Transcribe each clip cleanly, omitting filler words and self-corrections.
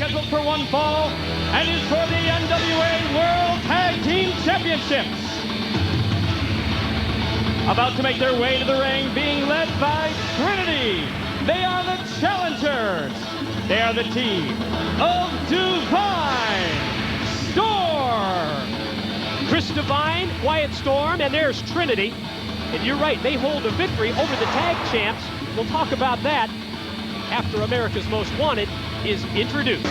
scheduled for one fall and is for the NWA World Tag Team Championships. About to make their way to the ring, being led by Trinity. They are the challengers. They are the team of Divine Storm. Chris Divine, Quiet Storm, and there's Trinity. And you're right, they hold a victory over the tag champs. We'll talk about that after America's Most Wanted is introduced.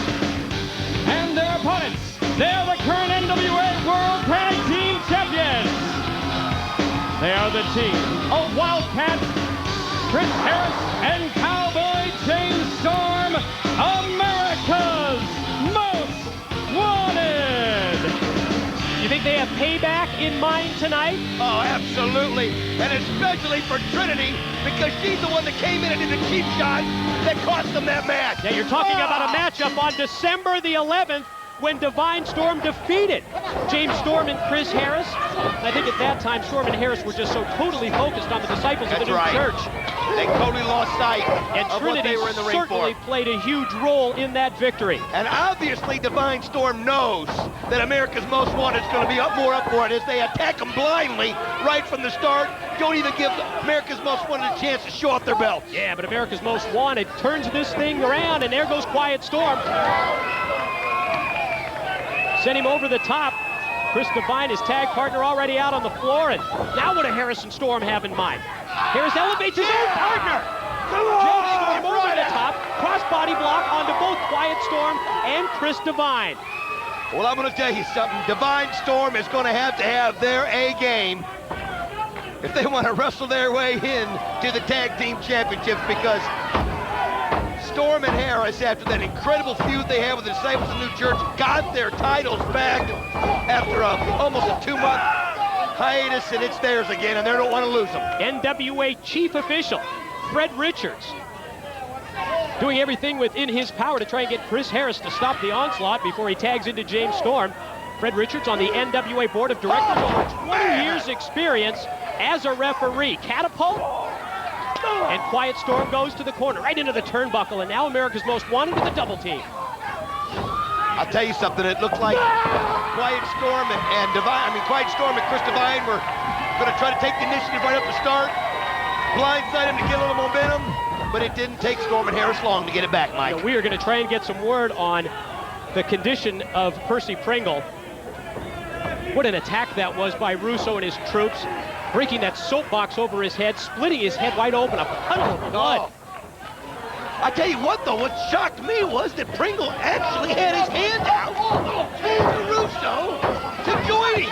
And their opponents, they're the current NWA World Tag Team Champions. They are the team of Wildcat, Chris Harris, and Cowboy James Storm, America's Most Wanted. You think they have payback in mind tonight? Oh, absolutely. And especially for Trinity, because she's the one that came in and did the cheap shot that cost them that match. Yeah, you're talking about a matchup on December the 11th when Divine Storm defeated James Storm and Chris Harris. I think at that time, Storm and Harris were just so totally focused on the disciples of the new church. They totally lost sight and of Trinity what they were in the ring for. Certainly played a huge role in that victory. And obviously, Divine Storm knows that America's Most Wanted is going to be up for it as they attack them blindly right from the start. Don't even give America's Most Wanted a chance to show off their belts. Yeah, but America's Most Wanted turns this thing around, and there goes Quiet Storm. Sent him over the top. Chris Divine, his tag partner, already out on the floor. And now what does Harrison Storm have in mind? Harris elevates his own partner. James Storm over the top. Cross-body block onto both Quiet Storm and Chris Divine. Well, I'm going to tell you something. Divine Storm is going to have their A game if they want to wrestle their way in to the Tag Team Championships, because Storm and Harris, after that incredible feud they had with the Disciples of the New Church, got their titles back after almost a 2-month hiatus, and it's theirs again, and they don't want to lose them. NWA Chief Official Fred Richards doing everything within his power to try and get Chris Harris to stop the onslaught before he tags into James Storm. Fred Richards on the NWA Board of Directors, over 20 years experience as a referee. Catapult. And Quiet Storm goes to the corner, right into the turnbuckle, and now America's Most Wanted with a double team. I'll tell you something, it looked like Quiet Storm Quiet Storm and Chris Divine were going to try to take the initiative right up the start, blindside him to get a little momentum, but it didn't take Storm and Harris long to get it back, Mike. You know, we are going to try and get some word on the condition of Percy Pringle. What an attack that was by Russo and his troops. Breaking that soapbox over his head, splitting his head wide open, a puddle of blood. I tell you what, though, what shocked me was that Pringle actually had his hand out to Russo to join him.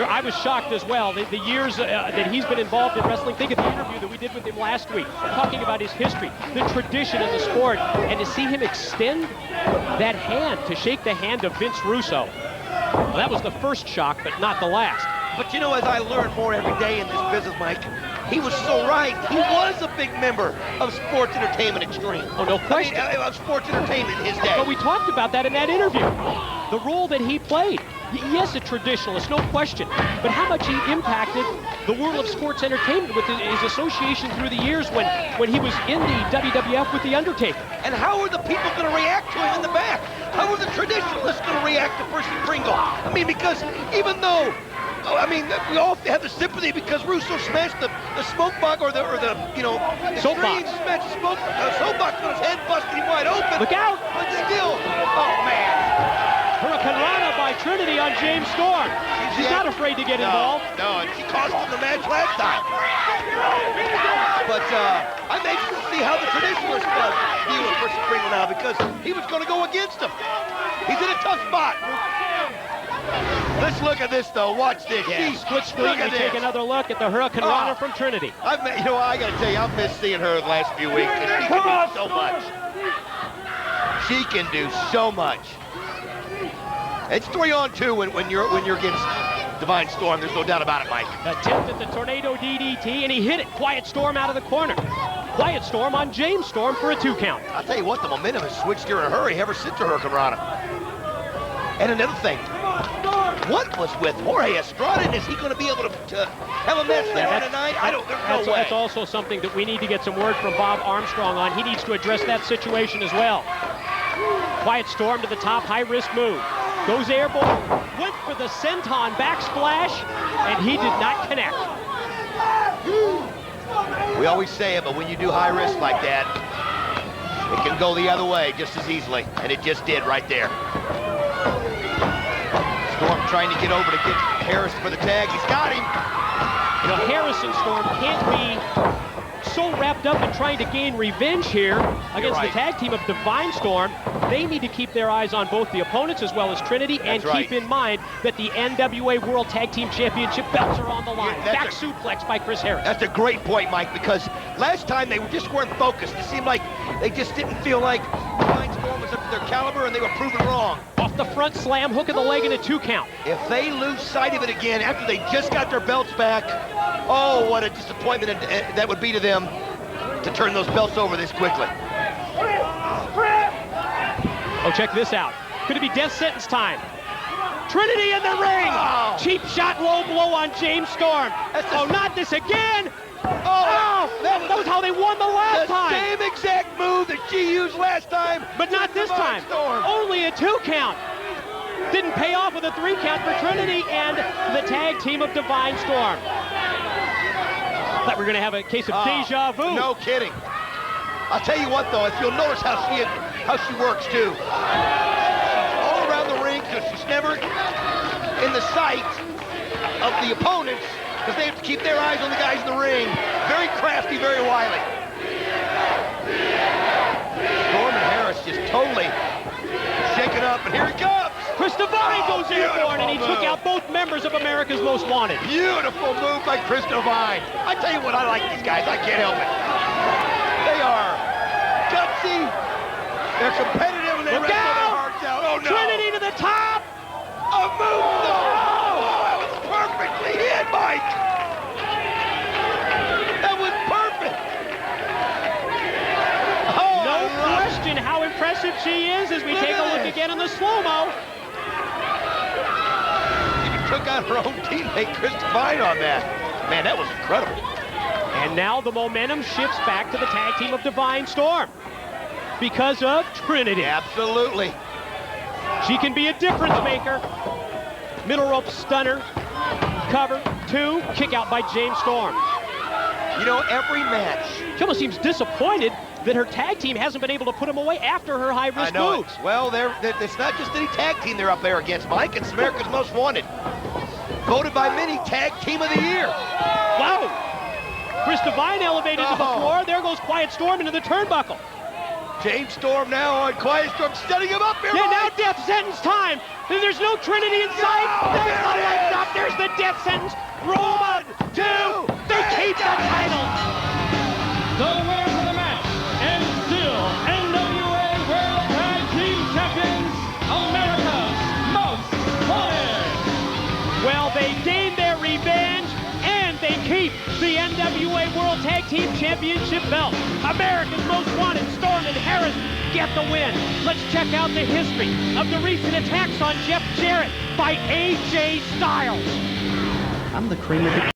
I was shocked as well. The years that he's been involved in wrestling, think of the interview that we did with him last week, talking about his history, the tradition in the sport, and to see him extend that hand to shake the hand of Vince Russo. Well, that was the first shock, but not the last. But you know, as I learn more every day in this business, Mike, he was so right. He was a big member of Sports Entertainment Extreme. Oh, no question. I mean, of Sports Entertainment in his day. But we talked about that in that interview. The role that he played. Yes, a traditionalist, no question. But how much he impacted the world of sports entertainment with his association through the years when he was in the WWF with The Undertaker. And how are the people going to react to him in the back? How are the traditionalists going to react to Percy Pringle? I mean, because even though we all have the sympathy because Russo smashed the smoke box or the soapbox. Smashed the soapbox on his head, busted him wide open. Look out! But still, oh man. Hurricane Rana by Trinity on James Storm. She's not afraid to get involved. No, and she cost him the match last time. But I'm anxious to see how the traditionalists deal with Percy Pringle now, because he was going to go against him. He's in a tough spot. Let's look at this, though. Watch this. Yeah, split screen. We take another look at the Hurricane Rana from Trinity. I got to tell you, I've missed seeing her the last few weeks. She can do so much. She can do so much. It's 3-on-2 when you're against Divine Storm. There's no doubt about it, Mike. Attempted the tornado DDT, and he hit it. Quiet Storm out of the corner. Quiet Storm on James Storm for a 2 count. I'll tell you what, the momentum has switched here in a hurry ever since the Hurricane Rana. And another thing, what was with Jorge Estrada? And is he going to be able to have a match there tonight? There's no way. That's also something that we need to get some word from Bob Armstrong on. He needs to address that situation as well. Quiet Storm to the top, high-risk move. Goes airborne, went for the senton backsplash, and he did not connect. We always say it, but when you do high risk like that, it can go the other way just as easily, and it just did right there. Storm trying to get over to get Harris for the tag. He's got him. You know, Harris and Storm can't be so wrapped up in trying to gain revenge here against the tag team of Divine Storm. They need to keep their eyes on both the opponents as well as Trinity, and keep in mind that the NWA World Tag Team Championship belts are on the line. Back suplex by Chris Harris. That's a great point, Mike, because last time they just weren't focused. It seemed like they just didn't feel like Divine Storm was up to their caliber, and they were proven wrong. Off the front slam, hook of the leg, and a 2 count. If they lose sight of it again after they just got their belts back, oh, what a disappointment that would be to them to turn those belts over this quickly. Oh, check this out. Could it be death sentence time? Trinity in the ring! Oh. Cheap shot, low blow on James Storm. Oh, not this again! Oh, that was how they won the last time! The same exact move that she used last time. But not this time. Storm. Only a 2 count. Didn't pay off with a 3 count for Trinity and the tag team of Divine Storm. Thought we were going to have a case of deja vu. No kidding. I'll tell you what, though, if you'll notice how she works, too. All around the ring, so she's never in the sight of the opponents, because they have to keep their eyes on the guys in the ring. Very crafty, very wily. Storm and Harris just totally shaken up, and here he comes. Chris Divine goes airborne, and he took out both members of America's Most Wanted. Beautiful move by Chris Divine. I tell you what, I like these guys. I can't help it. They are gutsy. They're competitive, and they wrestle their hearts out. Oh, no. Trinity to the top. A move. Oh, that was perfectly hit, Mike. That was perfect. Oh, no question how impressive she is as we take a look again in the slow-mo. Took out her own teammate, Chris Divine, on that. Man, that was incredible. And now the momentum shifts back to the tag team of Divine Storm because of Trinity. Absolutely. She can be a difference maker. Middle rope stunner, cover, 2, kick out by James Storm. You know, every match. She almost seems disappointed that her tag team hasn't been able to put him away after her high-risk moves. Well, it's not just any tag team they're up there against, Mike. It's America's Most Wanted. Voted by many Tag Team of the Year. Wow! Chris Divine elevated to the floor. There goes Quiet Storm into the turnbuckle. James Storm now on Quiet Storm, setting him up here. Yeah, now death sentence time. And there's no Trinity in sight. There's the lights up. There's the death sentence. 1, 2. They keep the title. The winner for the match, and still NWA World Tag Team Champions, America's Most Wanted. Well, they gain their revenge, and they keep the NWA World Tag Team Championship belt. America's Most Wanted, Storm and Harris, get the win. Let's check out the history of the recent attacks on Jeff Jarrett by AJ Styles. I'm the cream of the